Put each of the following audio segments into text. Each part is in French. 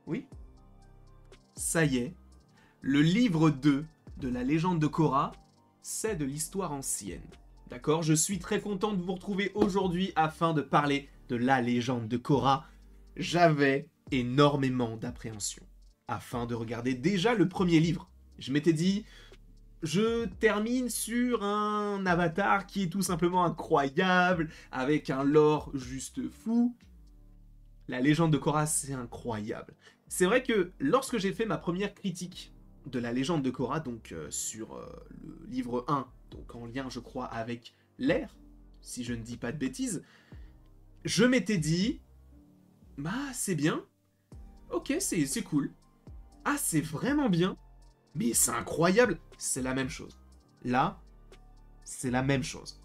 Oui, ça y est, le livre 2 de la légende de Korra, c'est de l'histoire ancienne. D'accord? Je suis très content de vous retrouver aujourd'hui afin de parler de la légende de Korra. J'avais énormément d'appréhension afin de regarder déjà le premier livre. Je m'étais dit, je termine sur un avatar qui est tout simplement incroyable, avec un lore juste fou. La légende de Korra, c'est incroyable. C'est vrai que lorsque j'ai fait ma première critique de la légende de Korra, donc sur le livre 1, donc en lien, je crois, avec l'ère, si je ne dis pas de bêtises, je m'étais dit, bah c'est bien, ok, c'est cool, ah c'est vraiment bien, mais c'est incroyable, c'est la même chose. Là, c'est la même chose.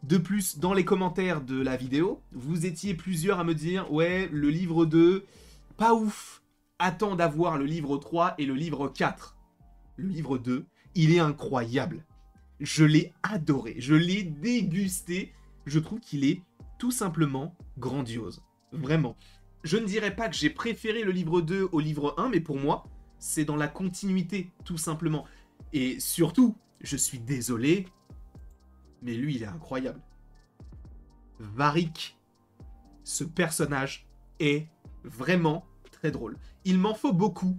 De plus, dans les commentaires de la vidéo, vous étiez plusieurs à me dire « Ouais, le livre 2, pas ouf. Attends d'avoir le livre 3 et le livre 4. » Le livre 2, il est incroyable. Je l'ai adoré, je l'ai dégusté. Je trouve qu'il est tout simplement grandiose. Vraiment. Je ne dirais pas que j'ai préféré le livre 2 au livre 1, mais pour moi, c'est dans la continuité, tout simplement. Et surtout, je suis désolé, mais lui, il est incroyable. Varrick, ce personnage est vraiment très drôle. Il m'en faut beaucoup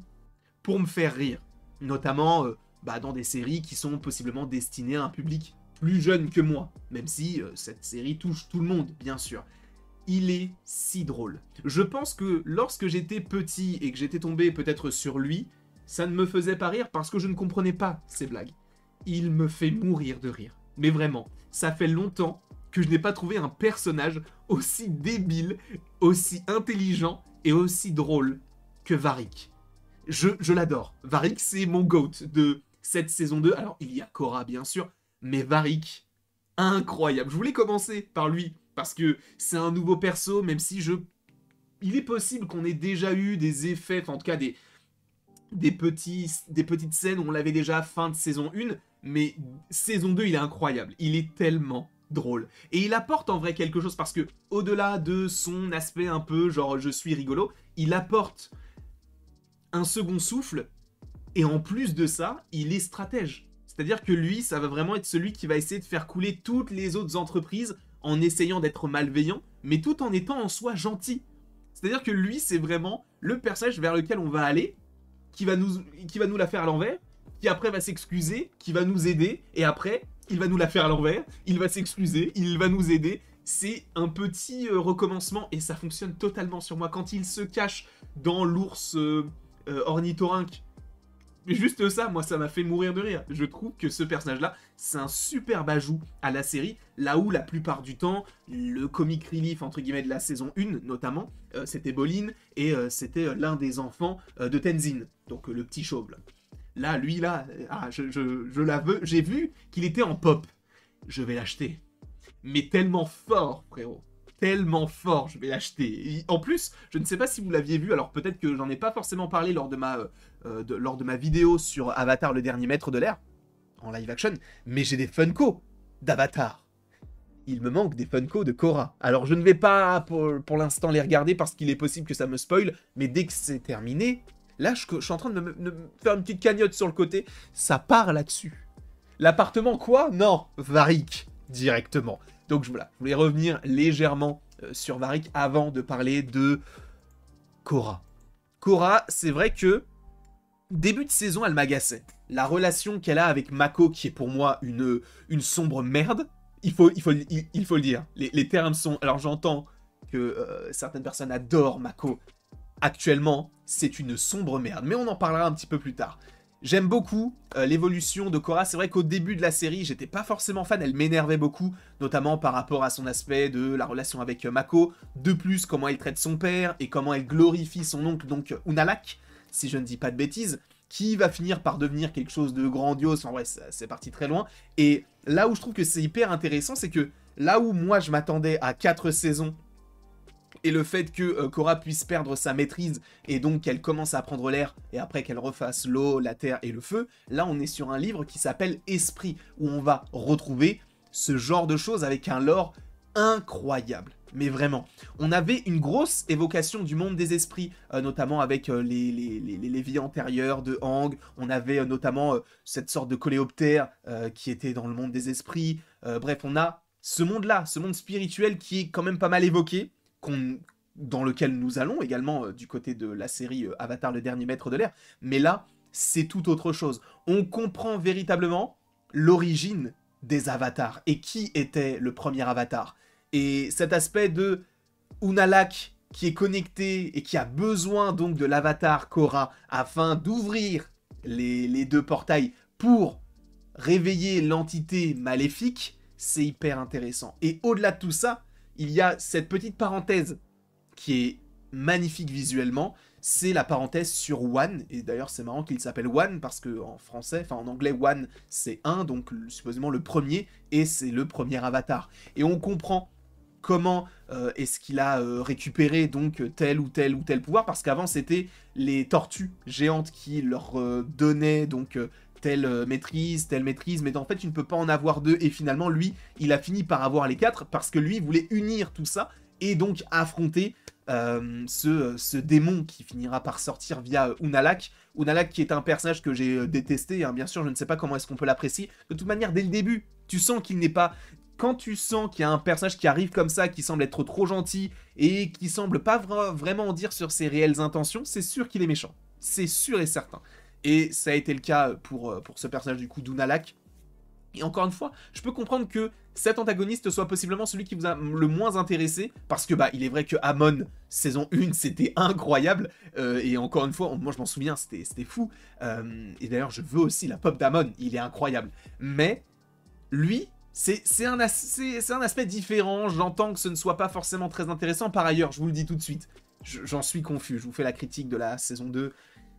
pour me faire rire, notamment dans des séries qui sont possiblement destinées à un public plus jeune que moi, même si cette série touche tout le monde, bien sûr. Il est si drôle. Je pense que lorsque j'étais petit et que j'étais tombé peut-être sur lui, ça ne me faisait pas rire parce que je ne comprenais pas ses blagues. Il me fait mourir de rire. Mais vraiment, ça fait longtemps que je n'ai pas trouvé un personnage aussi débile, aussi intelligent et aussi drôle que Varrick. Je l'adore. Varrick, c'est mon GOAT de cette saison 2. Alors, il y a Korra, bien sûr, mais Varrick, incroyable. Je voulais commencer par lui, parce que c'est un nouveau perso, même si il est possible qu'on ait déjà eu des effets, enfin, en tout cas, des petites scènes où on l'avait déjà fin de saison 1, mais saison 2, il est incroyable. Il est tellement drôle. Et il apporte en vrai quelque chose, parce que au-delà de son aspect un peu genre je suis rigolo, il apporte un second souffle, et en plus de ça, il est stratège. C'est-à-dire que lui, ça va vraiment être celui qui va essayer de faire couler toutes les autres entreprises en essayant d'être malveillant, mais tout en étant en soi gentil. C'est-à-dire que lui, c'est vraiment le personnage vers lequel on va aller, qui va nous la faire à l'envers, qui après va s'excuser, qui va nous aider, et après, il va nous la faire à l'envers, il va s'excuser, il va nous aider. C'est un petit recommencement, et ça fonctionne totalement sur moi. Quand il se cache dans l'ours ornithorynque, juste ça, moi, ça m'a fait mourir de rire. Je trouve que ce personnage-là, c'est un super ajout à la série, là où la plupart du temps, le comic relief, entre guillemets, de la saison 1, notamment, c'était Bolin, et c'était l'un des enfants de Tenzin, donc le petit chauve, là. Là, lui, là, je la veux, j'ai vu qu'il était en pop. Je vais l'acheter. Mais tellement fort, frérot. Tellement fort, je vais l'acheter. En plus, je ne sais pas si vous l'aviez vu, alors peut-être que j'en ai pas forcément parlé lors de ma vidéo sur Avatar, le dernier maître de l'air, en live action, mais j'ai des Funko d'Avatar. Il me manque des Funko de Korra. Alors je ne vais pas pour l'instant les regarder parce qu'il est possible que ça me spoil, mais dès que c'est terminé, là je suis en train de me faire une petite cagnotte sur le côté, ça part là-dessus. L'appartement quoi? Non, Varrick, directement. Donc voilà, je voulais revenir légèrement sur Varrick avant de parler de Korra. Korra, c'est vrai que début de saison, elle m'agaçait. La relation qu'elle a avec Mako, qui est pour moi une sombre merde, il faut le dire. Les termes sont... Alors j'entends que certaines personnes adorent Mako. Actuellement, c'est une sombre merde, mais on en parlera un petit peu plus tard. J'aime beaucoup l'évolution de Korra. C'est vrai qu'au début de la série, j'étais pas forcément fan, elle m'énervait beaucoup, notamment par rapport à son aspect de la relation avec Mako. De plus, comment elle traite son père et comment elle glorifie son oncle, donc Unalaq, si je ne dis pas de bêtises, qui va finir par devenir quelque chose de grandiose. En vrai, c'est parti très loin. Et là où je trouve que c'est hyper intéressant, c'est que là où moi je m'attendais à 4 saisons, et le fait que Korra puisse perdre sa maîtrise et donc qu'elle commence à prendre l'air et après qu'elle refasse l'eau, la terre et le feu, là on est sur un livre qui s'appelle Esprit, où on va retrouver ce genre de choses avec un lore incroyable. mais vraiment. On avait une grosse évocation du monde des esprits, notamment avec les vies antérieures de Aang. On avait notamment cette sorte de coléoptère qui était dans le monde des esprits. Bref, on a ce monde-là, ce monde spirituel qui est quand même pas mal évoqué, dans lequel nous allons également du côté de la série Avatar, le dernier maître de l'air. Mais là, c'est tout autre chose. On comprend véritablement l'origine des avatars et qui était le premier avatar. Et cet aspect de Unalaq qui est connecté et qui a besoin donc de l'avatar Korra afin d'ouvrir les deux portails pour réveiller l'entité maléfique, c'est hyper intéressant. Et au-delà de tout ça, il y a cette petite parenthèse qui est magnifique visuellement, c'est la parenthèse sur One, et d'ailleurs c'est marrant qu'il s'appelle One, parce que en français, enfin en anglais, One c'est un, donc supposément le premier, et c'est le premier avatar. Et on comprend comment est-ce qu'il a récupéré donc tel ou tel pouvoir, parce qu'avant c'était les tortues géantes qui leur donnaient donc telle maîtrise, mais en fait tu ne peux pas en avoir deux, et finalement lui, il a fini par avoir les quatre, parce que lui voulait unir tout ça, et donc affronter ce démon qui finira par sortir via Unalaq. Unalaq qui est un personnage que j'ai détesté, hein, bien sûr, je ne sais pas comment est-ce qu'on peut l'apprécier. De toute manière, dès le début, tu sens qu'il n'est pas... Quand tu sens qu'il y a un personnage qui arrive comme ça, qui semble être trop gentil, et qui semble pas vraiment en dire sur ses réelles intentions, c'est sûr qu'il est méchant. C'est sûr et certain. Et ça a été le cas pour ce personnage du coup d'Unalaq. Et encore une fois, je peux comprendre que cet antagoniste soit possiblement celui qui vous a le moins intéressé, parce que bah il est vrai que Amon, saison 1, c'était incroyable, et encore une fois, moi je m'en souviens, c'était fou, et d'ailleurs je veux aussi la pop d'Amon, il est incroyable, mais lui, c'est un aspect différent, j'entends que ce ne soit pas forcément très intéressant, par ailleurs, je vous le dis tout de suite, j'en suis confus, je vous fais la critique de la saison 2,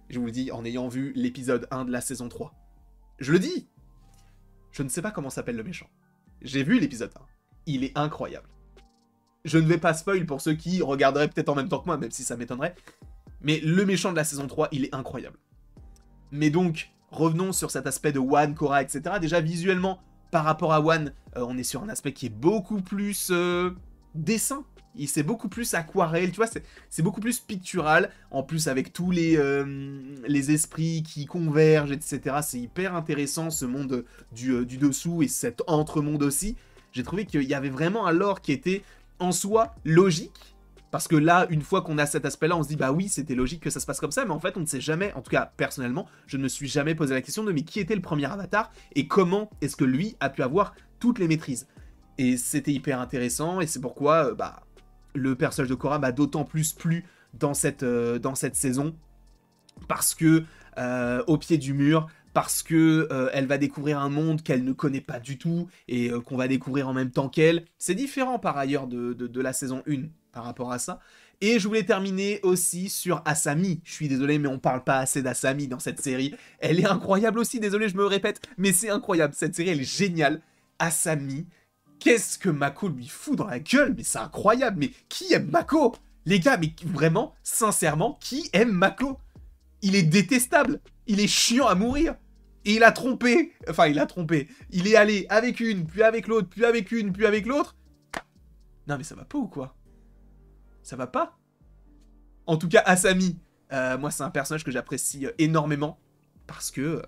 je vous le dis en ayant vu l'épisode 1 de la saison 3. Je le dis, je ne sais pas comment s'appelle le méchant. J'ai vu l'épisode 1. Il est incroyable. Je ne vais pas spoil pour ceux qui regarderaient peut-être en même temps que moi, même si ça m'étonnerait. Mais le méchant de la saison 3, il est incroyable. Mais donc, revenons sur cet aspect de One, Korra, etc. Déjà, visuellement, par rapport à One, on est sur un aspect qui est beaucoup plus dessin. C'est beaucoup plus aquarelle, tu vois, c'est beaucoup plus pictural. En plus, avec tous les esprits qui convergent, etc. C'est hyper intéressant, ce monde du dessous et cet entre-monde aussi. J'ai trouvé qu'il y avait vraiment un lore qui était en soi logique. Parce que là, une fois qu'on a cet aspect-là, on se dit, bah oui, c'était logique que ça se passe comme ça. Mais en fait, on ne sait jamais, en tout cas, personnellement, je ne me suis jamais posé la question de mais qui était le premier avatar et comment est-ce que lui a pu avoir toutes les maîtrises. Et c'était hyper intéressant et c'est pourquoi, le personnage de Korra m'a d'autant plus plu dans cette saison, parce que au pied du mur, parce que elle va découvrir un monde qu'elle ne connaît pas du tout, et qu'on va découvrir en même temps qu'elle. C'est différent par ailleurs de la saison 1 par rapport à ça. Et je voulais terminer aussi sur Asami. Je suis désolé, mais on parle pas assez d'Asami dans cette série. Elle est incroyable aussi, désolé, je me répète, mais c'est incroyable. Cette série, elle est géniale. Asami, qu'est-ce que Mako lui fout dans la gueule? Mais c'est incroyable, mais qui aime Mako? Les gars, mais vraiment, sincèrement, qui aime Mako? Il est détestable, il est chiant à mourir. Et il a trompé, il est allé avec une, puis avec l'autre, puis avec une, puis avec l'autre. Non mais ça va pas ou quoi? Ça va pas? En tout cas, Asami, moi c'est un personnage que j'apprécie énormément, parce que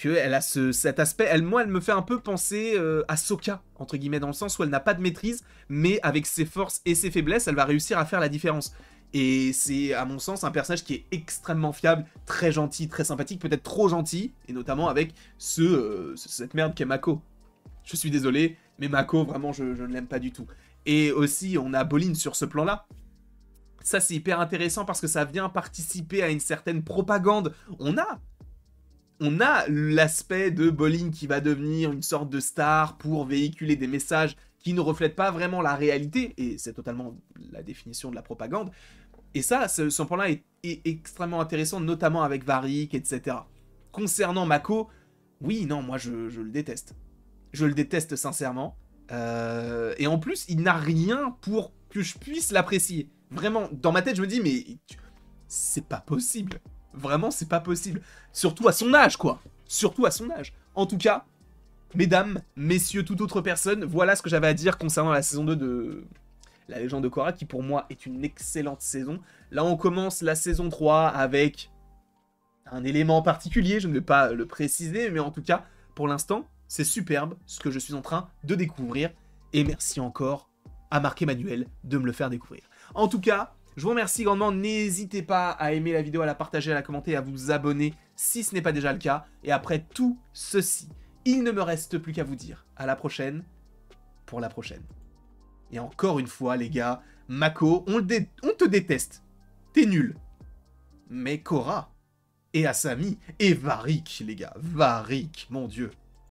elle a cet aspect, elle me fait un peu penser à Sokka, entre guillemets, dans le sens où elle n'a pas de maîtrise, mais avec ses forces et ses faiblesses, elle va réussir à faire la différence. Et c'est, à mon sens, un personnage qui est extrêmement fiable, très gentil, très sympathique, peut-être trop gentil, et notamment avec cette merde qu'est Mako. Je suis désolé, mais Mako, vraiment, je ne l'aime pas du tout. Et aussi, on a Bolin sur ce plan-là. Ça, c'est hyper intéressant parce que ça vient participer à une certaine propagande. On a l'aspect de Bolin qui va devenir une sorte de star pour véhiculer des messages qui ne reflètent pas vraiment la réalité, et c'est totalement la définition de la propagande. Et ça, ce point-là est extrêmement intéressant, notamment avec Varrick, etc. Concernant Mako, oui, non, moi je le déteste. Je le déteste sincèrement. Et en plus, il n'a rien pour que je puisse l'apprécier. Vraiment, dans ma tête, je me dis, mais c'est pas possible. Vraiment, c'est pas possible. Surtout à son âge, quoi. Surtout à son âge. En tout cas, Mesdames, messieurs, toute autre personne, voilà ce que j'avais à dire concernant la saison 2 de La Légende de Korra, qui pour moi est une excellente saison. Là, on commence la saison 3 avec un élément particulier, je ne vais pas le préciser, mais en tout cas, pour l'instant, c'est superbe ce que je suis en train de découvrir. Et merci encore à Marc Emmanuel de me le faire découvrir. En tout cas, je vous remercie grandement. N'hésitez pas à aimer la vidéo, à la partager, à la commenter, à vous abonner si ce n'est pas déjà le cas. Et après tout ceci, il ne me reste plus qu'à vous dire à la prochaine pour la prochaine. Et encore une fois, les gars, Mako, on te déteste. T'es nul. Mais Korra et Asami et Varrick, les gars. Varrick, mon dieu.